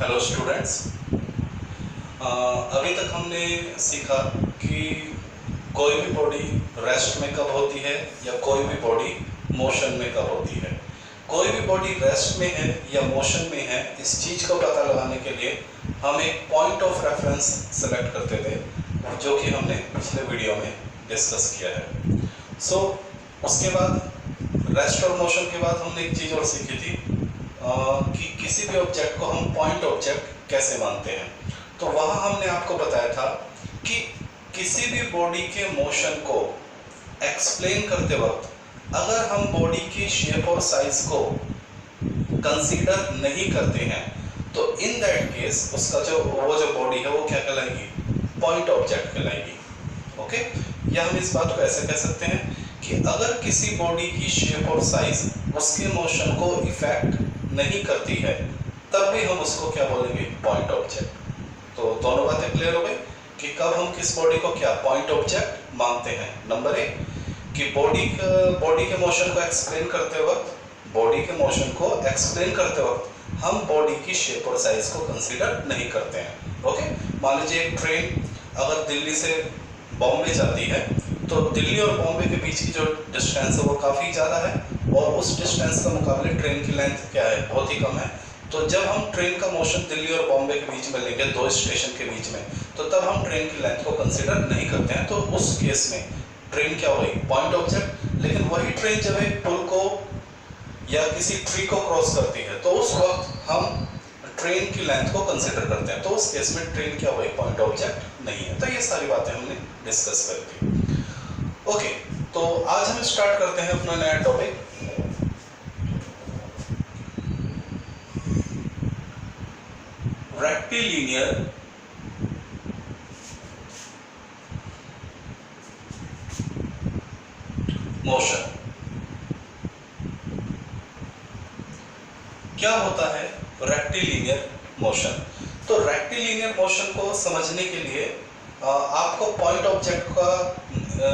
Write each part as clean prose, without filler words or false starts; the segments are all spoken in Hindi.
Hello students. अभी तक हमने सीखा कि कोई भी बॉडी रेस्ट में कब होती है या कोई भी बॉडी मोशन में कब होती है। कोई भी बॉडी रेस्ट में है या मोशन में है, इस चीज़ को पता लगाने के लिए हम एक पॉइंट ऑफ रेफरेंस सेलेक्ट करते थे, जो कि हमने पिछले वीडियो में डिस्कस किया है। उसके बाद रेस्ट और मोशन के बाद हमने एक चीज़ और सीखी थी कि किसी भी ऑब्जेक्ट को हम पॉइंट ऑब्जेक्ट कैसे मानते हैं। तो वहाँ हमने आपको बताया था कि किसी भी बॉडी के मोशन को एक्सप्लेन करते वक्त अगर हम बॉडी की शेप और साइज को कंसीडर नहीं करते हैं तो इन दैट केस उसका जो बॉडी है वो क्या कहलाएगी, पॉइंट ऑब्जेक्ट कहलाएगी। ओके, या हम इस बात को ऐसे कह सकते हैं कि अगर किसी बॉडी की शेप और साइज उसके मोशन को इफेक्ट नहीं करती है तब भी हम उसको क्या बोलेंगे, पॉइंट ऑब्जेक्ट। तो दोनों बातें क्लियर हो गई कि कब हम किस बॉडी को क्या पॉइंट ऑब्जेक्ट मानते हैं। नंबर एक कि बॉडी के मोशन को एक्सप्लेन करते वक्त हम बॉडी की शेप और साइज को कंसीडर नहीं करते हैं। ओके, मान लीजिए एक ट्रेन अगर दिल्ली से बॉम्बे जाती है तो दिल्ली और बॉम्बे के बीच की जो डिस्टेंस है वो काफ़ी ज़्यादा है और उस डिस्टेंस के मुकाबले ट्रेन की लेंथ क्या है, बहुत ही कम है। तो जब हम ट्रेन का मोशन दिल्ली और बॉम्बे के बीच में लेंगे, दो स्टेशन के बीच में, तो तब हम ट्रेन की लेंथ को कंसीडर नहीं करते हैं। तो उस केस में ट्रेन क्या होगी, पॉइंट ऑब्जेक्ट। लेकिन वही ट्रेन जब एक पुल को या किसी ट्री को क्रॉस करती है तो उस वक्त हम ट्रेन की लेंथ को कंसीडर करते हैं, तो उस केस में ट्रेन क्या होगी, पॉइंट ऑब्जेक्ट नहीं है। तो ये सारी बातें हमने डिस्कस कर दी। ओके, तो आज हम स्टार्ट करते हैं अपना नया टॉपिक। Rectilinear motion. क्या होता है रेक्टिलिनियर मोशन? तो रेक्टिलिनियर मोशन को समझने के लिए आपको पॉइंट ऑब्जेक्ट का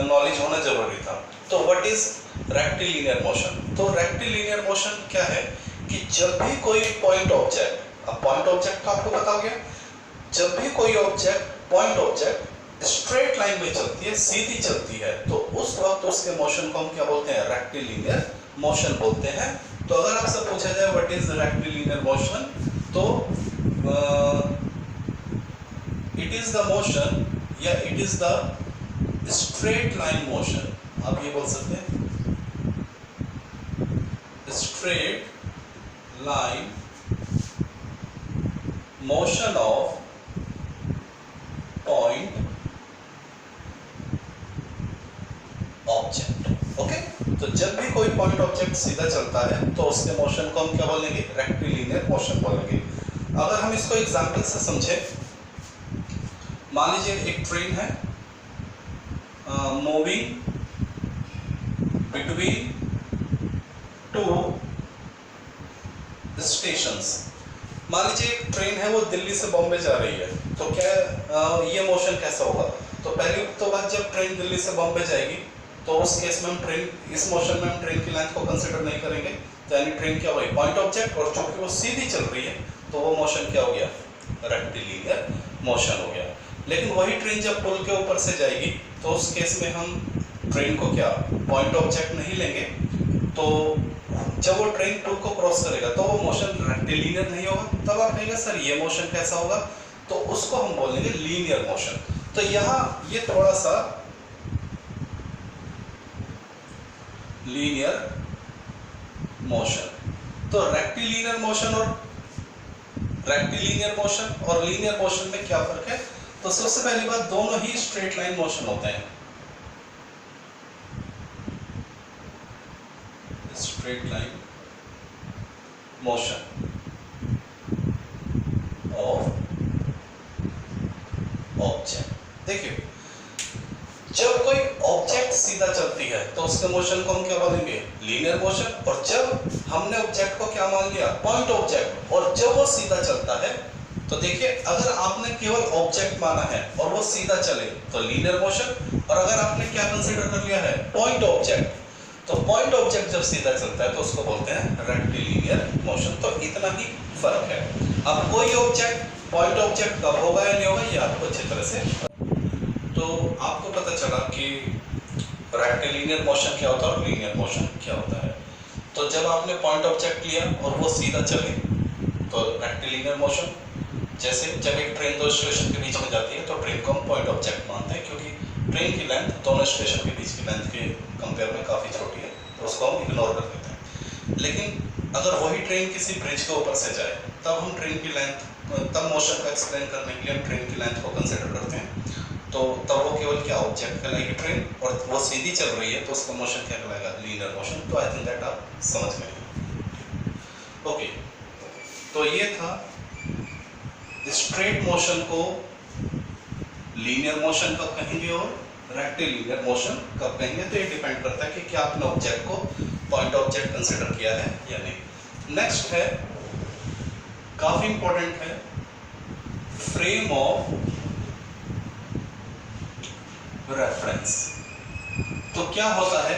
नॉलेज होना जरूरी था। तो व्हाट इज रेक्टिलिनियर मोशन? तो रेक्टिलिनियर मोशन क्या है कि जब भी कोई पॉइंट ऑब्जेक्ट, अब पॉइंट ऑब्जेक्ट तो आपको बता गया, जब भी कोई object point object straight line में चलती है, सीधी चलती है, तो उस वक्त उसके मोशन को हम क्या बोलते हैं, रेक्टिलिनियर मोशन बोलते हैं। तो अगर आपसे पूछा जाए व्हाट इज रेक्टिलिनियर मोशन, तो इट इज द मोशन या it is the straight line motion, आप ये बोल सकते हैं, straight line motion of point object. Okay, तो जब भी कोई पॉइंट ऑब्जेक्ट सीधा चलता है तो उसके मोशन को हम क्या बोलेंगे, रेक्टिलिनियर मोशन बोलेंगे। अगर हम इसको एग्जांपल से समझे, मान लीजिए एक ट्रेन है मूविंग बिटवीन टू स्टेशंस। मान लीजिए एक ट्रेन है वो दिल्ली से बॉम्बे जा रही है, तो क्या ये मोशन कैसा होगा? तो पहली तो बात, जब ट्रेन दिल्ली से बॉम्बे जाएगी तो उस केस में हम इस मोशन में हम ट्रेन की लेंथ को कंसीडर नहीं करेंगे, तो यानी ट्रेन क्या होगी, पॉइंट ऑब्जेक्ट, और चूंकि वो सीधी चल रही है तो वो मोशन क्या हो गया, रेक्टिलिनियर मोशन हो गया। लेकिन वही ट्रेन जब पुल के ऊपर से जाएगी तो उस केस में हम ट्रेन को क्या पॉइंट ऑब्जेक्ट नहीं लेंगे, तो जब वो ट्रेन पुल को क्रॉस करेगा तो वो मोशन रेक्टिलिनियर नहीं होगा। तब आप कहेंगे सर ये मोशन कैसा होगा, तो उसको हम बोलेंगे लीनियर मोशन। तो यहाँ ये थोड़ा सा लीनियर मोशन, तो रेक्टिलिनियर मोशन और लीनियर मोशन में क्या फर्क है? तो सबसे पहली बात, दोनों ही स्ट्रेट लाइन मोशन होते हैं, straight line motion of object. देखिए, जब कोई ऑब्जेक्ट सीधा चलती है तो उसके मोशन को हम क्या बोलेंगे, लीनियर मोशन। और जब हमने ऑब्जेक्ट को क्या मान लिया, पॉइंट ऑब्जेक्ट, और जब वो सीधा चलता है तो देखिए, अगर आपने केवल ऑब्जेक्ट माना है और वो सीधा चले तो लीनियर मोशन, और अगर आपने क्या कंसीडर कर लिया है, पॉइंट ऑब्जेक्ट, तो पॉइंट ऑब्जेक्ट जब सीधा चलता है तो उसको बोलते हैं रेक्टिलिनियर मोशन। तो इतना ही फर्क है। अब कोई ऑब्जेक्ट पॉइंट ऑब्जेक्ट कब होगा या नहीं होगा ये आपको अच्छी तरह से, तो आपको पता चला कि रेक्टिलिनियर मोशन क्या होता है और लीनियर मोशन क्या होता है। तो जब आपने पॉइंट ऑब्जेक्ट लिया और वो सीधा चले तो रेक्टिलिनियर मोशन। जैसे जब एक ट्रेन दो स्टेशन के बीच में जाती है तो ट्रेन को हम पॉइंट ऑब्जेक्ट मानते हैं, क्योंकि ट्रेन की लेंथ दोनों स्टेशन के बीच की लेंथ के कंपेयर में काफ़ी छोटी है, तो उसको हम इग्नोर कर देते हैं। लेकिन अगर वही ट्रेन किसी ब्रिज के ऊपर से जाए तब हम ट्रेन की लेंथ, तब मोशन को एक्सप्लेन करने के लिए हम ट्रेन की लेंथ को कंसिडर करते हैं। तो तब वो केवल क्या ऑब्जेक्ट कहलाएगी ट्रेन, और वो सीधी चल रही है तो उसका मोशन क्या कहलाएगा, लीनियर मोशन। तो आई थिंक दैट आप समझ गए। ओके, तो ये था स्ट्रेट मोशन को लीनियर मोशन कब कहेंगे और रेक्टिलिनियर मोशन कब कहेंगे। तो ये डिपेंड करता है कि क्या आपने ऑब्जेक्ट को पॉइंट ऑब्जेक्ट कंसिडर किया है या नहीं। नेक्स्ट है, काफी इंपॉर्टेंट है, फ्रेम ऑफ रेफरेंस। तो क्या होता है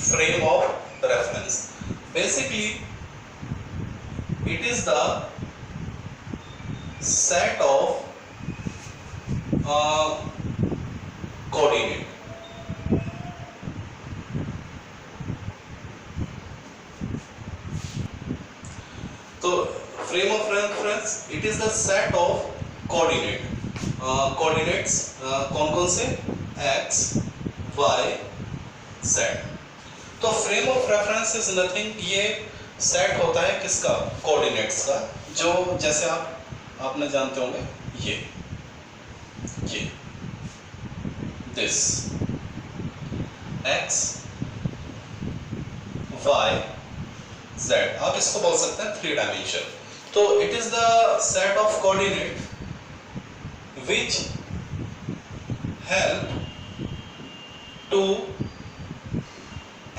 frame of reference? Basically it is the set of coordinate. तो frame of reference it is the set of coordinate. coordinates कौन कौन से, x, y, z। तो frame of reference is nothing, ये सेट होता है किसका, कोऑर्डिनेट्स का, जो जैसे आपने जानते होंगे ये दिस x y z, आप इसको बोल सकते हैं 3 डायमेंशन। तो it is the set of coordinate which help to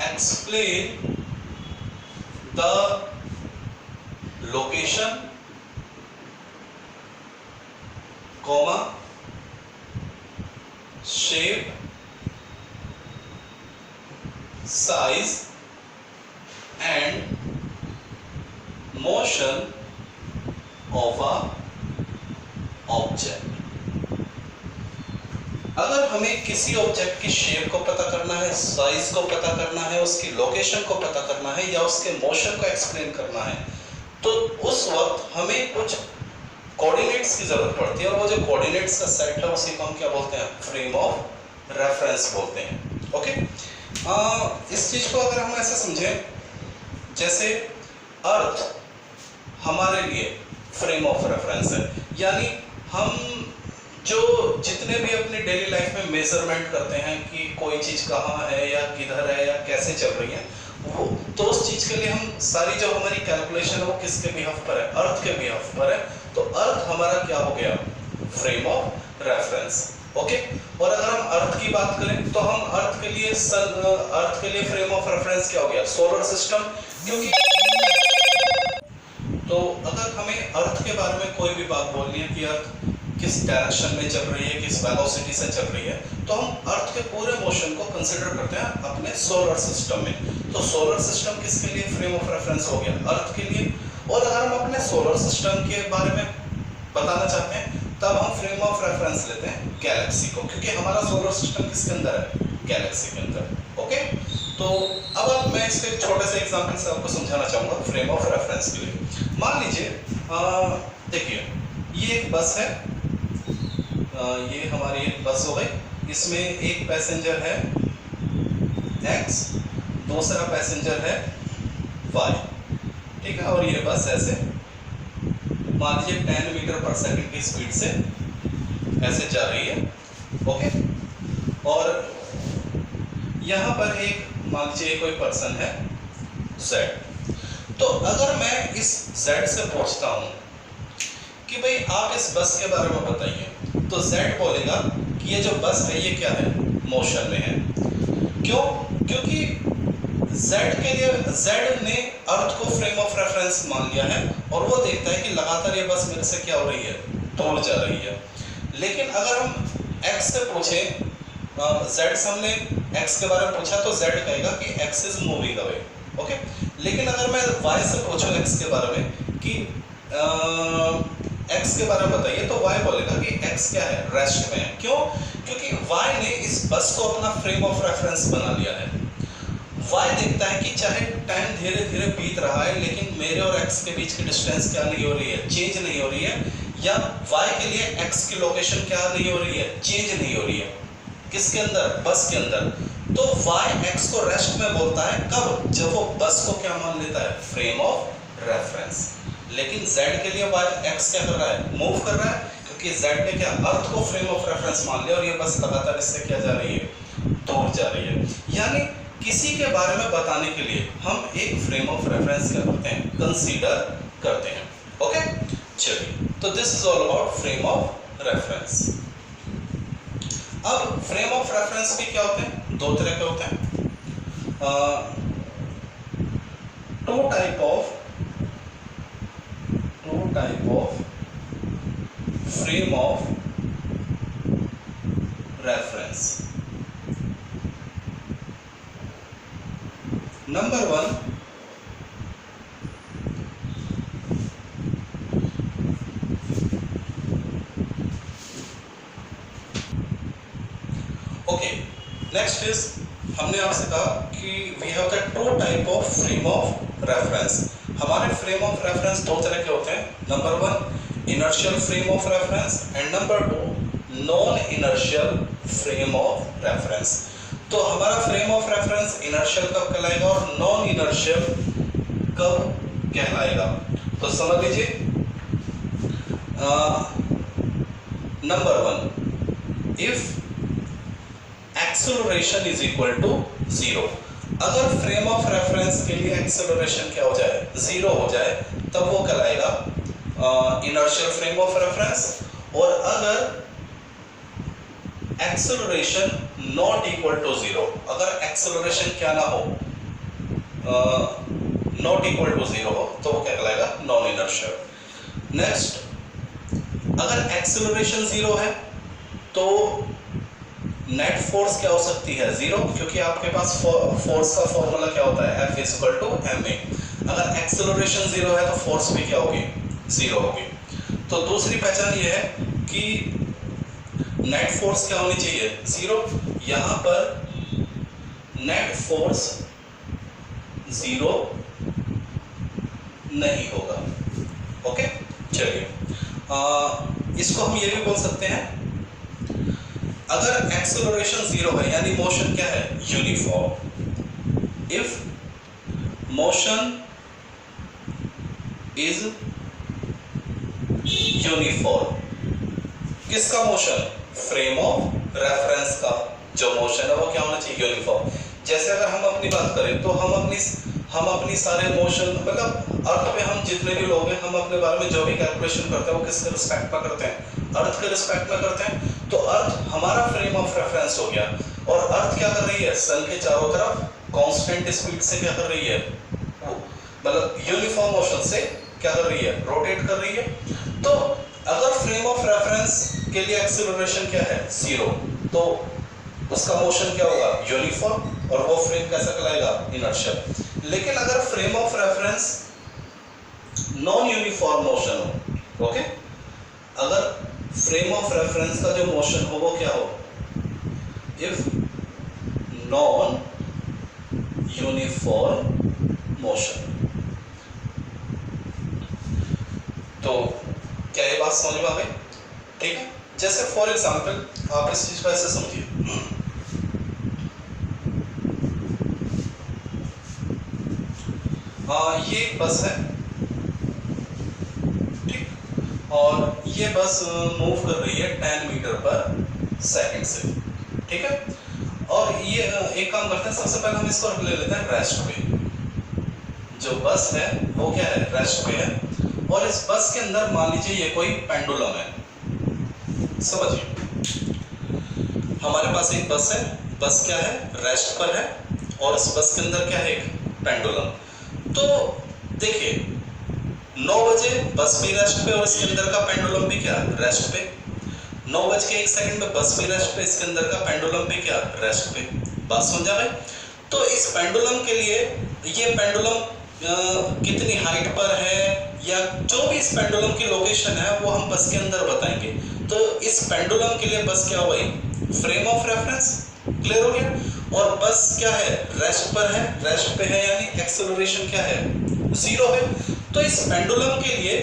explain the location, comma, shape, size and motion of a object। अगर हमें किसी ऑब्जेक्ट की शेप को पता करना है, साइज को पता करना है, उसकी लोकेशन को पता करना है या उसके मोशन को एक्सप्लेन करना है, तो उस वक्त हमें कुछ कोऑर्डिनेट्स की जरूरत पड़ती है, और वो जो कोऑर्डिनेट्स का सेट है उसी को हम क्या बोलते हैं, फ्रेम ऑफ रेफरेंस बोलते हैं। ओके, इस चीज को अगर हम ऐसे समझें, जैसे अर्थ हमारे लिए फ्रेम ऑफ रेफरेंस है, यानी हम जो जितने भी अपनी डेली लाइफ में मेजरमेंट करते हैं कि कोई चीज कहाँ है या किधर है या कैसे चल रही है, वो तो उस चीज के लिए हम सारी जो हमारी कैलकुलेशन है वो किसके बिहाफ पर है, अर्थ के बिहाफ पर है। तो अर्थ हमारा क्या हो गया, फ्रेम ऑफ रेफरेंस। ओके, और अगर हम अर्थ की बात करें तो हम अर्थ के लिए फ्रेम ऑफ रेफरेंस क्या हो गया, सोलर सिस्टम। क्योंकि तो अगर हमें अर्थ के बारे में कोई भी बात बोलनी है कि अर्थ किस डायरेक्शन में चल रही है, किस वेलोसिटी से चल रही है, तो हम अर्थ के पूरे मोशन को कंसीडर करते हैं अपने सोलर सिस्टम में। तो सोलर सिस्टम किसके लिए फ्रेम ऑफ रेफरेंस हो गया, अर्थ के लिए। और अगर हम अपने सोलर सिस्टम के बारे में बताना चाहते हैं तब हम फ्रेम ऑफ रेफरेंस लेते हैं गैलेक्सी को, क्योंकि हमारा सोलर सिस्टम किसके अंदर है, गैलेक्सी के अंदर। ओके, तो अब मैं इसके छोटे से एग्जांपल से आपको समझाना चाहूँगा फ्रेम ऑफ रेफरेंस के लिए। मान लीजिए, देखिए ये एक बस है, ये हमारी एक बस हो गई, इसमें एक पैसेंजर है x, दूसरा पैसेंजर है y, ठीक है, और ये बस ऐसे मान लीजिए 10 मीटर पर सेकंड की स्पीड से ऐसे जा रही है। ओके, और यहाँ पर एक मान लीजिए कोई पर्सन है z। तो अगर मैं इस z से पूछता हूँ कि भाई आप इस बस के बारे में बताइए, तो z बोलेगा कि ये जो बस है ये क्या है, मोशन में है। क्यों? क्योंकि z ने अर्थ को फ्रेम ऑफ रेफरेंस मान लिया है और वो देखता है कि लगातार ये बस मेरे से क्या हो रही है, दूर जा रही है। लेकिन अगर हम x से पूछें, z से हमने x के बारे में पूछा तो z कहेगा कि x is moving away. Okay, लेकिन अगर मैं y से पूछूं x के बारे में कि एक्स के बारे में बताइए, तो वाई बोलेगा कि एक्स क्या है, रेस्ट में है। क्यों? क्योंकि वाई ने इस बस को अपना फ्रेम ऑफ रेफरेंस बना लिया है। वाई देखता है कि चाहे टाइम धीरे धीरे बीत रहा है, लेकिन मेरे और एक्स के बीच की डिस्टेंस क्या नहीं हो रही है, चेंज नहीं हो रही है, या वाई के लिए एक्स की लोकेशन क्या नहीं हो रही है, चेंज नहीं हो रही है। किसके अंदर? बस के अंदर। तो वाई एक्स को रेस्ट में बोलता है कब? जब वो बस को क्या मान लेता है, फ्रेम ऑफ रेफरेंस। लेकिन z के लिए वाई एक्स क्या कर रहा है, मूव कर रहा है, क्योंकि z ने क्या, अर्थ को फ्रेम ऑफ रेफरेंस मान लिया और ये बस लगातार इससे क्या जा रही है, दूर जा रही है। यानी किसी के बारे में बताने के लिए हम एक फ्रेम ऑफ रेफरेंस क्या करते हैं, कंसीडर करते हैं। ओके, चलिए, तो this is all about frame of reference. अब फ्रेम ऑफ रेफरेंस भी क्या होते हैं, दो तरह के होते हैं। Two type of frame of reference. Number one, okay, next is, हमने आपसे कहा कि we have the two type of frame of reference. हमारे फ्रेम ऑफ रेफरेंस दो तरह के होते हैं। Number one, inertial frame of reference, and number two, non inertial frame of reference. तो हमारा फ्रेम ऑफ रेफरेंस इनर्शियल कब कहलाएगा और नॉन इनर्शियल कब कहलाएगा? तो समझ लीजिए, number one, if acceleration is equal to 0, अगर फ्रेम ऑफ रेफरेंस के लिए एक्सेलरेशन क्या हो जाए, 0 हो जाए, तब वो कहलाएगा इनर्शियल फ्रेम ऑफ रेफरेंस। और अगर एक्सेलरेशन नॉट इक्वल टू 0, अगर एक्सेलरेशन क्या ना हो, नॉट इक्वल टू 0 हो, तो वो क्या कहलाएगा, नॉन इनर्शियल। नेक्स्ट, अगर एक्सेलरेशन 0 है तो नेट फोर्स क्या हो सकती है, 0, क्योंकि आपके पास फोर्स का फॉर्मूला क्या होता है, F इक्वल टू ma। अगर एक्सेलरेशन 0 है तो फोर्स भी क्या होगी, 0 होगी। तो दूसरी पहचान ये है कि नेट फोर्स क्या होनी चाहिए, 0। यहां पर नेट फोर्स 0 नहीं होगा। ओके, चलिए, इसको हम ये भी बोल सकते हैं, अगर एक्सेलरेशन 0 है यानी मोशन क्या है, uniform. If motion is uniform, किसका मोशन, फ्रेम ऑफ रेफरेंस का जो मोशन है वो क्या होना चाहिए, यूनिफॉर्म। जैसे अगर हम अपनी बात करें तो हम अपनी सारे मोशन, मतलब अर्थ पे हम जितने भी लोग हैं, हम अपने बारे में जो भी कैलकुलेशन करते हैं वो किसके रिस्पेक्ट में करते हैं, अर्थ के रिस्पेक्ट में करते हैं। तो अर्थ हमारा फ्रेम ऑफ रेफरेंस हो गया, और अर्थ क्या कर रही है, सन के चारों तरफ कांस्टेंट स्पीड से क्या कर रही है, मतलब यूनिफॉर्म मोशन से क्या कर रही है, रोटेट कर रही है। तो अगर फ्रेम ऑफ रेफरेंस के लिए एक्सेलरेशन क्या है, 0, तो उसका मोशन क्या होगा, यूनिफॉर्म, और वो फ्रेम कैसा कहलाएगा, इनर्शियल। लेकिन अगर frame of reference non uniform motion हो, ओके, अगर फ्रेम ऑफ रेफरेंस का जो मोशन हो वो क्या हो, इफ नॉन यूनिफॉर्म मोशन, तो क्या ये बात समझ में आ गई? ठीक है, जैसे फॉर एग्जांपल आप इस चीज को ऐसे समझिए, ये एक बस है, ठीक, और ये बस मूव कर रही है 10 मीटर पर सेकंड से, ठीक है। और ये एक काम करते हैं, सबसे पहले हम इसको ले लेते हैं रेस्ट पे। जो बस है वो क्या है, रेस्ट पे है, और इस बस के अंदर मान लीजिए ये कोई पेंडुलम है। समझिए, हमारे पास एक बस है, बस क्या है, रेस्ट पर है, और इस बस के अंदर क्या है, एक पेंडुलम। तो देखिए, 9 बजे बस भी रेस्ट पे और इसके अंदर का पेंडुलम भी क्या, रेस्ट पे। 9:01 में बस भी रेस्ट पे, इसके अंदर का पेंडुलम भी क्या, रेस्ट पे। बात समझा भाई? तो इस पेंडुलम के लिए, ये पेंडुलम कितनी हाइट पर है या जो भी इस पेंडुलम की लोकेशन है वो हम बस के अंदर बताएंगे। तो इस पेंडुलम के लिए बस क्या हो गई, फ्रेम ऑफ रेफरेंस। क्लियर हो गया। और बस क्या है, रेस्ट पर है, रेस्ट पे है, यानी एक्सेलरेशन क्या है, 0 है। तो इस पेंडुलम के लिए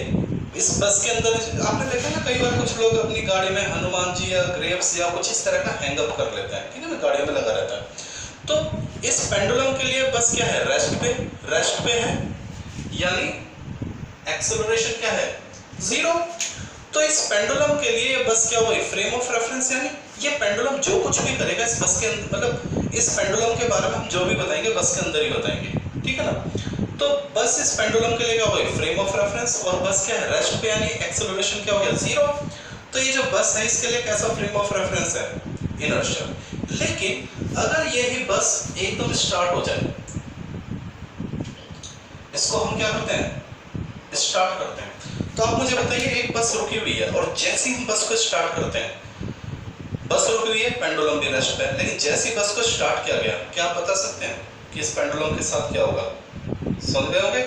इस बस के अंदर आपने देखा ना, कई बार कुछ लोग अपनी गाड़ी में हनुमान जी या ग्रेप्स या कुछ इस तरह का हैंगअप कर लेते हैं, ठीक है ना, गाड़ियों में लगा रहता है। तो इस पेंडुलम के लिए बस क्या है, रेस्ट पे है, यानी एक्सेलरेशन क्या है, 0। तो इस पेंडुलम के लिए बस क्या हुई, फ्रेम ऑफ रेफरेंस, यानी ये पेंडुलम जो कुछ भी करेगा इस बस के अंदर, मतलब इस पेंडुलम के बारे में हम जो भी बताएंगे बस के अंदर ही बताएंगे, ठीक है ना। तो बस इस पेंडुलम के लिए क्या हुई, फ्रेम ऑफ रेफरेंस, और बस क्या है, रेस्ट पे, यानी एक्सेलरेशन क्या हो गया, 0। तो ये जो बस है इसके लिए कैसा फ्रेम ऑफ रेफरेंस है, इनर्शियल। लेकिन अगर यही बस एकदम स्टार्ट हो जाए, इसको हम क्या करते हैं, स्टार्ट करते हैं। तो आप मुझे बताइए, एक बस रुकी हुई है और जैसे ही हम बस को स्टार्ट करते हैं, बस रुकी हुई है, पेंडुलम भी रेस्ट पे है, लेकिन जैसे ही बस को स्टार्ट किया गया, क्या आप बता सकते हैं कि इस पेंडुलम के साथ क्या होगा, समझ गए होंगे।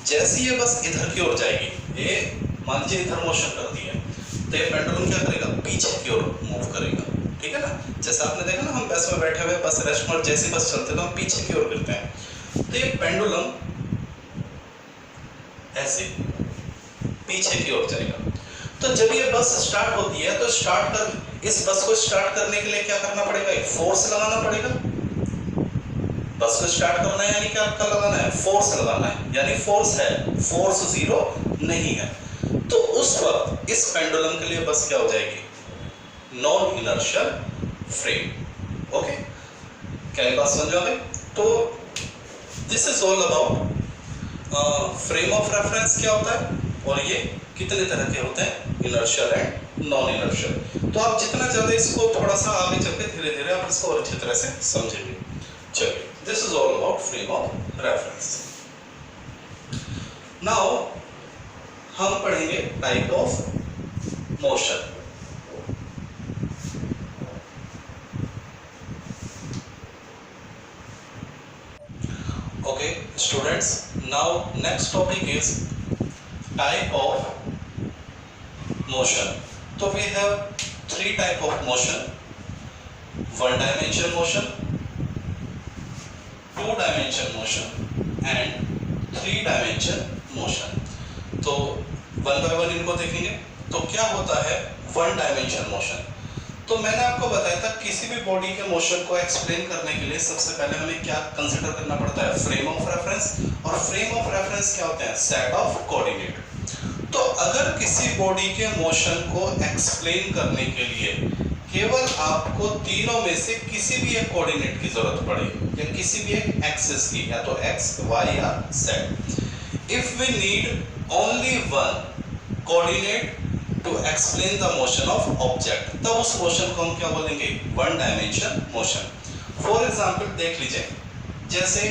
जैसे ये बस इधर की ओर जाएगी, ये मान लीजिए इधर मोशन करती है, तो ये पेंडुलम क्या करेगा, पीछे की ओर मूव करेगा, ठीक है ना। जैसे आपने देखा ना, हम बस में बैठे हुए, बस रेस्ट में, जैसे बस चलते तो हम पीछे की ओर गिरते हैं। तो ये पेंडुलम ऐसे पीछे की ओर जाएगा। तो जब ये बस स्टार्ट होती है, तो इस बस को स्टार्ट करने के लिए क्या करना पड़ेगा, एक फोर्स लगाना पड़ेगा। बस को स्टार्ट करना है, यानी क्या लगाना है, फोर्स लगाना है, यानी फोर्स है, फोर्स 0 नहीं है। तो उस वक्त इस पेंडुलम के लिए बस क्या हो जाएगी, नॉन इनर्शियल फ्रेम। ओके, क्या ये बात समझ में? तो this is all about frame of reference क्या होता है, और ये कितने तरह के होते हैं, इनर्शियल एंड नॉन इनर्शियल। तो आप जितना ज्यादा इसको थोड़ा सा आगे चल के धीरे धीरे आप इसको और अच्छी तरह से समझेंगे। चलिए, this is all about frame of reference. Now हम पढ़ेंगे type of motion. Okay, students, now next topic is type of motion. So we have 3 type of motion: one dimension motion, 2 dimension motion and 3 dimension motion. तो वन बाय वन इनको देखेंगे। तो क्या होता है वन डायमेंशन मोशन? तो मैंने आपको बताया था, किसी भी बॉडी के मोशन को एक्सप्लेन करने के लिए सबसे पहले हमें क्या कंसीडर करना पड़ता है, फ्रेम ऑफ रेफरेंस। और फ्रेम ऑफ रेफरेंस क्या होते हैं, सेट ऑफ कोऑर्डिनेट। तो अगर किसी बॉडी के मोशन को एक्सप्लेन करने के लिए केवल आपको तीनों में से किसी भी एक कोऑर्डिनेट की जरूरत पड़े, या किसी भी एक एक्सिस की, या तो एक्स, वाई या Z, if we need only one coordinate to explain the motion of object, तब उस मोशन को हम क्या बोलेंगे, one dimension motion. For example देख लीजिए, जैसे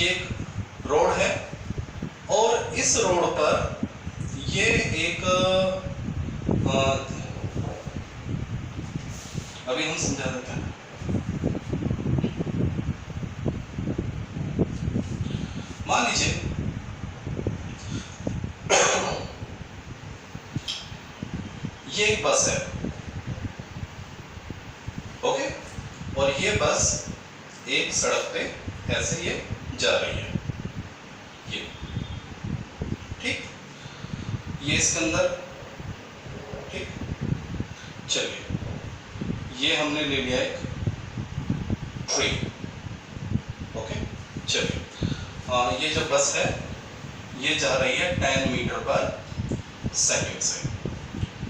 ये रोड है और इस रोड पर ये एक अभी हम समझा देते हैं। मान लीजिए ये एक बस है, ओके, और ये बस एक सड़क पे ऐसे ये जा रही है, ये ठीक, ये इसके अंदर, ठीक। चलिए, ये हमने ले लिया एक ट्री, ओके। चलिए, ये जो बस है ये जा रही है 10 मीटर पर सेकंड से।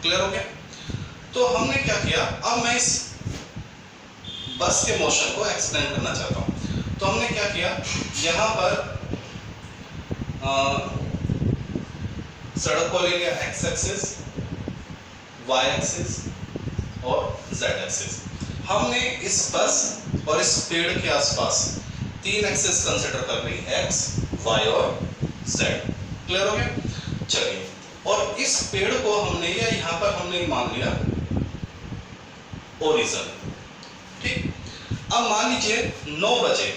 क्लियर हो गया? तो हमने क्या किया, अब मैं इस बस के मोशन को एक्सप्लेन करना चाहता हूं। तो हमने क्या किया, यहां पर सड़क को ले लिया एक्स एक्सिस, वाई एक्सिस और जेड एक्सिस। हमने इस बस और इस पेड़ के आसपास 3 एक्सिस कंसिडर कर ली, एक्स, वाई और जेड। क्लियर हो गया? चलिए, और इस पेड़ को हमने, या यहां पर हमने मान लिया ओरिजिन, ठीक। अब मान लीजिए 9 बजे,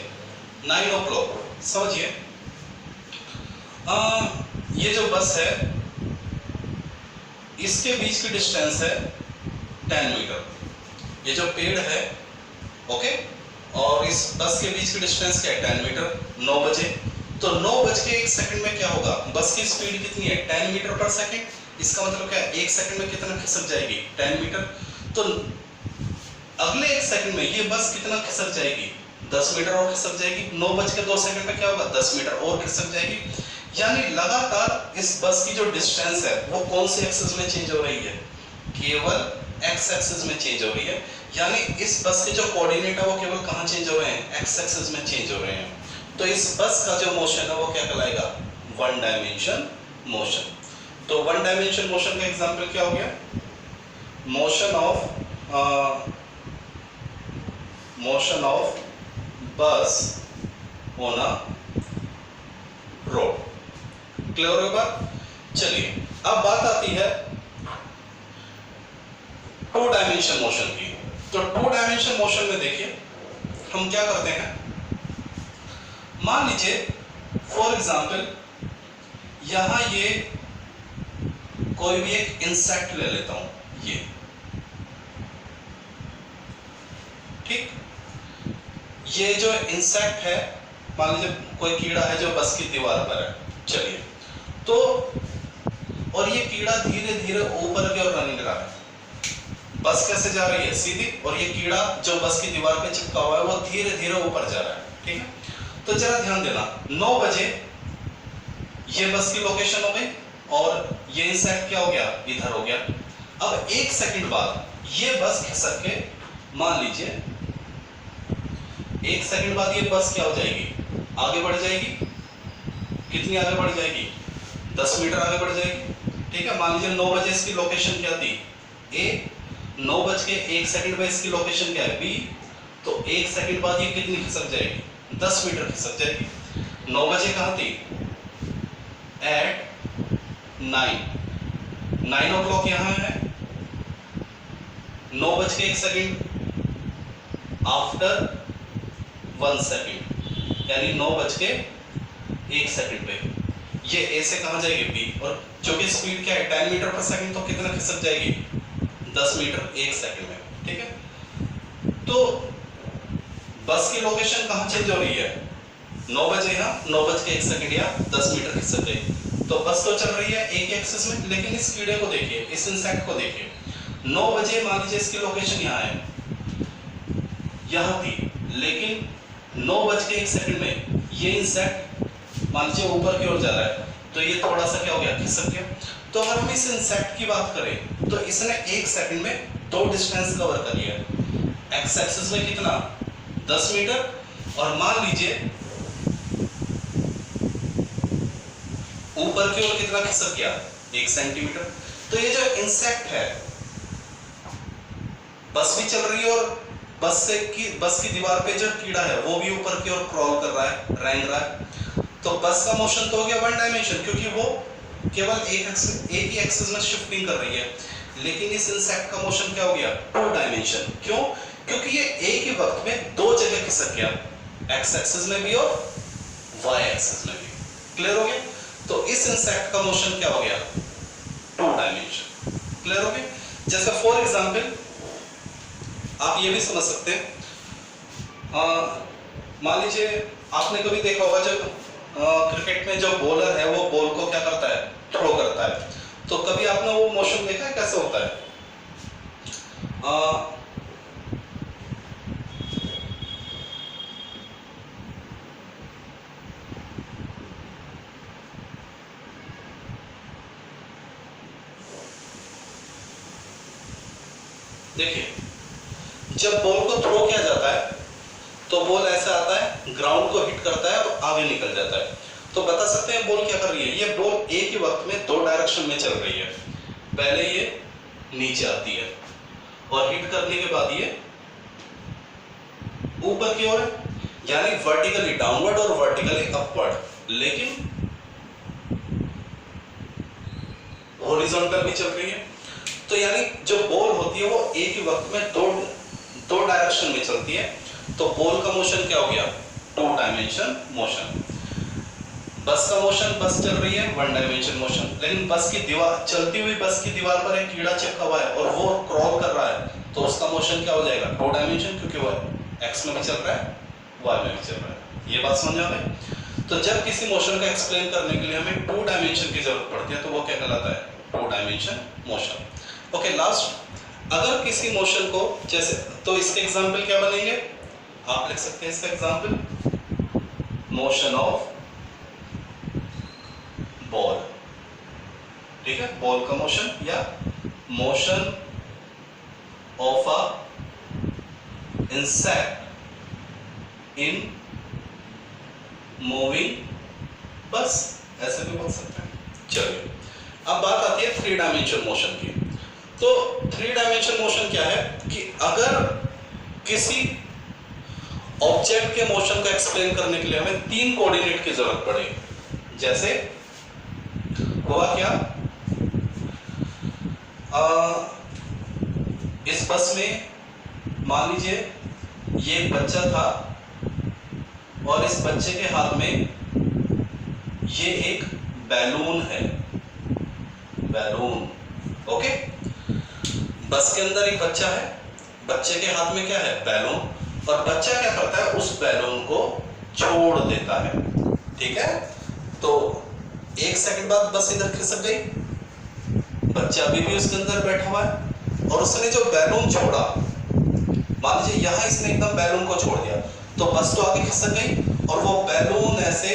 9 o'clock समझिए, ये जो बस है इसके बीच की डिस्टेंस है 10 मीटर, ये जो पेड़ है, ओके, और इस बस के बीच की डिस्टेंस क्या है 10 मीटर। 9 बजे, तो 9:01 में क्या होगा, बस की स्पीड कितनी है 10 मीटर पर सेकंड, इसका मतलब क्या है 1 सेकंड में कितना खिसक जाएगी 10 मीटर। तो अगले 1 सेकंड में ये बस कितना खिसक जाएगी 10 मीटर और खिसक जाएगी। 9:02 में क्या होगा 10 मीटर और खिसक जाएगी। यानी लगातार इस बस की जो डिस्टेंस है वो कौन से एक्सिस में चेंज हो रही है, केवल एक्स एक्सिस में चेंज हो रही है। यानी इस बस के जो कोऑर्डिनेट है वो केवल कहां चेंज हो रहे हैं, एक्स एक्सिस में चेंज हो रहे हैं। तो इस बस का जो मोशन है वो क्या कहलाएगा, वन डायमेंशन मोशन। तो वन डायमेंशन मोशन का एग्जांपल क्या हो गया, मोशन ऑफ बस ऑन अ रोड। क्लियर हो बात। चलिए अब बात आती है टू डायमेंशन मोशन की। तो टू डायमेंशन मोशन में देखिए हम क्या करते हैं, मान लीजिए फॉर एग्जांपल यहां ये कोई भी एक इंसेक्ट ले लेता हूं, ये ठीक, ये जो इंसेक्ट है मान लीजिए कोई कीड़ा है जो बस की दीवार पर है। चलिए तो और ये कीड़ा धीरे धीरे ऊपर की ओर रनिंग रहा है, बस कैसे जा रही है सीधी, और ये कीड़ा जो बस की दीवार पे चिपका हुआ है वो धीरे धीरे ऊपर जा रहा है। ठीक है, तो जरा ध्यान देना 9 बजे ये बस की लोकेशन हो गई और ये इंसेक्ट क्या हो गया, इधर हो गया। अब 1 सेकंड बाद ये बस खिसक के, मान लीजिए 1 सेकंड बाद ये बस क्या हो जाएगी, आगे बढ़ जाएगी। कितनी आगे बढ़ जाएगी, 10 मीटर आगे बढ़ जाएगी। ठीक है, मान लीजिए 9 बजे इसकी लोकेशन क्या थी ए, 9:01 में इसकी लोकेशन क्या है बी, तो 1 सेकंड बाद ये कितनी खिसक जाएगी, 10 मीटर खिसक जाएगी। 9 बजे कहां थी, एट 9 o'clock यहां है, 9:01 आफ्टर 1 सेकंड, यानी 9:01 पे ये ए से कहां जाएगी बी, और चूंकि स्पीड क्या है 10 मीटर पर सेकंड, तो कितना खिसक जाएगी 10 मीटर 1 सेकंड में। ठीक है, तो बस की लोकेशन कहां चेंज हो रही है, 9 बजे यहाँ 9:01 या 10 मीटर खिसक गई। तो बस तो चल रही है एक एक्सिस में, लेकिन इस कीड़े को देखिए, इस इंसेक्ट को देखिए, 9 बजे मान लीजिए इसकी लोकेशन यहाँ है, यहाँ थी, लेकिन 9:01 में ये इंसेक्ट मान लीजिए ऊपर की ओर जा रहा है, तो ये थोड़ा सा क्या हो गया, खिसक गया। तो अगर हम इस इंसेक्ट की बात करें तो इसने 1 सेकंड में 2 डिस्टेंस कवर कर लिया, एक्स एक्सिस में कितना 10 मीटर, और मान लीजिए ऊपर की ओर कितना खिसक गया 1 सेंटीमीटर। तो ये जो इंसेक्ट है, बस भी चल रही है और बस की दीवार पे जो कीड़ा है वो भी ऊपर की ओर क्रॉल कर रहा है, रेंग रहा है। तो बस का मोशन तो हो गया वन डायमेंशन, क्योंकि वो केवल एक ही एक्सिस में शिफ्टिंग कर रही है। लेकिन इस इंसेक्ट का मोशन क्या हो गया, टू डायमेंशन। क्यों, क्योंकि ये एक ही वक्त में 2 जगह खिसक गया, एक्स एक्सिस में भी और वाई एक्सिस में भी। क्लियर हो गया। तो इस इंसेक्ट का मोशन क्या हो गया, टू डायमेंशन। क्लियर हो गया। जैसे फॉर एग्जांपल आप ये भी समझ सकते हैं, मान लीजिए आपने कभी देखा होगा जब क्रिकेट में जो बॉलर है वो बॉल को क्या करता है, थ्रो करता है। तो कभी आपने वो मोशन देखा है कैसे होता है, देखिए जब बॉल को थ्रो किया जाता है तो बॉल ऐसा आता है, ग्राउंड को हिट करता है और आगे निकल जाता है। तो बता सकते हैं बॉल क्या कर रही है, ये बॉल एक ही वक्त में 2 डायरेक्शन में चल रही है। पहले ये नीचे आती है और हिट करने के बाद ये ऊपर की ओर है, यानी वर्टिकली डाउनवर्ड और वर्टिकली अपवर्ड, लेकिन हॉरिजॉन्टल भी चल रही है। तो यानी जो बॉल होती है वो एक ही वक्त में दो डायरेक्शन में चलती है। तो बॉल का मोशन क्या हो गया, 2 डायमेंशन मोशन। बस का मोशन, बस चल रही है, वन डायमेंशन मोशन, लेकिन बस की दीवार, चलती हुई बस की दीवार पर एक कीड़ा चिपका हुआ है और वो क्रॉल कर रहा है, तो उसका मोशन क्या हो जाएगा, टू डायमेंशन, क्योंकि वो एक्स में भी चल रहा है, वाई में भी चल रहा है। ये बात समझ आ गई। तो जब किसी मोशन का एक्सप्लेन करने के लिए हमें टू डायमेंशन की जरूरत पड़ती है तो वो क्या कहलाता है, two dimension motion. Okay, last, अगर किसी मोशन को जैसे, तो इसके एग्जांपल क्या बनेंगे, आप लिख सकते हैं इसका एग्जांपल, मोशन ऑफ बॉल, ठीक है, बॉल का मोशन, या motion of a insect in moving बस, ऐसे भी बोल सकते हैं। चलिए, अब बात आती है थ्री डायमेंशन मोशन की। तो थ्री डायमेंशन मोशन क्या है कि अगर किसी ऑब्जेक्ट के मोशन को एक्सप्लेन करने के लिए हमें तीन कोऑर्डिनेट की जरूरत पड़े, जैसे हुआ क्या, इस बस में मान लीजिए ये एक बच्चा था और इस बच्चे के हाथ में ये एक बैलून है, बैलून, ओके। बस के अंदर एक बच्चा है, बच्चे के हाथ में क्या है, बैलून, और बच्चा क्या करता है, उस बैलून को छोड़ देता है, ठीक है। तो एक सेकंड बाद बस इधर खिसक गई, बच्चा अभी भी उसके अंदर बैठा हुआ है और उसने जो बैलून छोड़ा, मान लीजिए यहां इसने एकदम बैलून को छोड़ दिया, तो बस तो आगे खिसक गई और वो बैलून ऐसे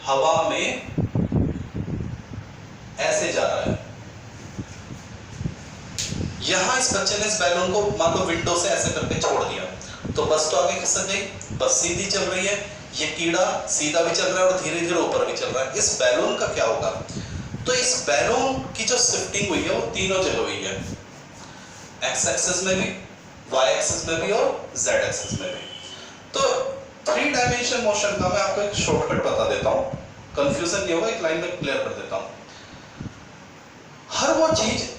हवा में ऐसे जा रहा है। यहां इस बच्चे ने इस बैलून को मान लो विंडो से ऐसे करके छोड़ दिया, तो बस तो आगे खिसक गई, बस सीधी चल रही है, ये कीड़ा सीधा भी चल रहा है और धीरे धीरे ऊपर भी चल रहा है। इस बैलून का क्या होगा, तो इस बैलून की जो शिफ्टिंग हुई है वो तीनों जगह हुई है, एक्स एक्सिस में भी, वाई एक्सिस में भी और जेड एक्सिस में भी। तो थ्री डायमेंशन मोशन का मैं आपको एक शॉर्टकट बता देता हूं, कंफ्यूजन नहीं होगा, एक लाइन में क्लियर कर देता हूं। हर वो चीज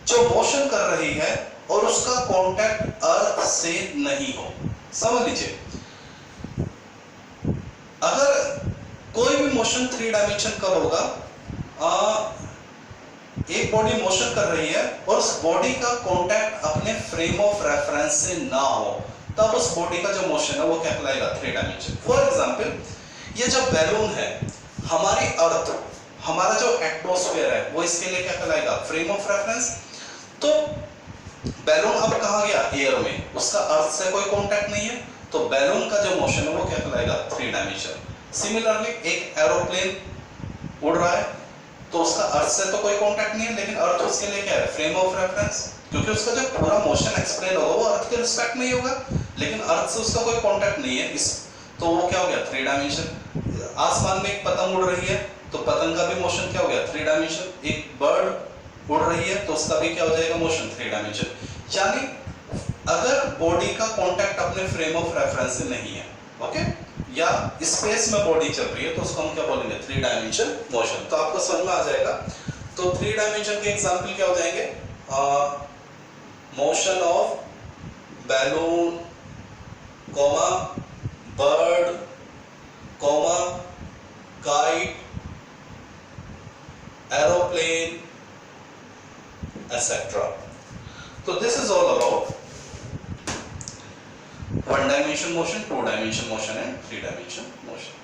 जो मोशन कर रही है और उसका कांटेक्ट अर्थ से नहीं हो, समझ लीजिए, अगर कोई भी मोशन थ्री डायमेंशन कब होगा, एक बॉडी मोशन कर रही है और उस बॉडी का कांटेक्ट अपने फ्रेम ऑफ रेफरेंस से ना हो, तब उस बॉडी का जो मोशन है वो क्या कहलाएगा, थ्री डायमेंशन। फॉर एग्जांपल, ये जो बैलून है, हमारी अर्थ, हमारा जो एटमॉस्फेयर है वो इसके लिए क्या कहलाएगा, फ्रेम ऑफ रेफरेंस। तो बैलून अब कहां गया, एयर में, उसका अर्थ से कोई कांटेक्ट नहीं है, तो बैलून का जो मोशन है वो क्या कहलाएगा, थ्री डायमेंशन। सिमिलरली एक एरोप्लेन उड़ रहा है, तो उसका अर्थ से तो कोई कांटेक्ट नहीं है, लेकिन अर्थ उसके लिए क्या है, फ्रेम ऑफ रेफरेंस, क्योंकि उसका जो पूरा मोशन एक्सप्लेन होगा वो अर्थ के रिस्पेक्ट में ही होगा, लेकिन अर्थ से उसका कोई कांटेक्ट नहीं है, इस तो वो क्या हो गया, थ्री डायमेंशन। आसमान में एक पतंग उड़ रही है, तो पतंग का भी मोशन क्या हो गया, थ्री डायमेंशन। एक बर्ड उड़ रही है तो उसका भी क्या हो जाएगा, मोशन, थ्री डायमेंशन। यानी अगर बॉडी का कांटेक्ट अपने फ्रेम ऑफ रेफरेंस से नहीं है, ओके, या स्पेस में बॉडी चल रही है, तो उसको हम क्या बोलेंगे, थ्री डायमेंशन मोशन। तो आपको समझ में आ जाएगा। तो थ्री डायमेंशन के एग्जांपल क्या हो जाएंगे, motion of balloon, comma bird, comma kite, aeroplane, etc. So this is all about one dimension motion, two dimension motion and three dimension motion.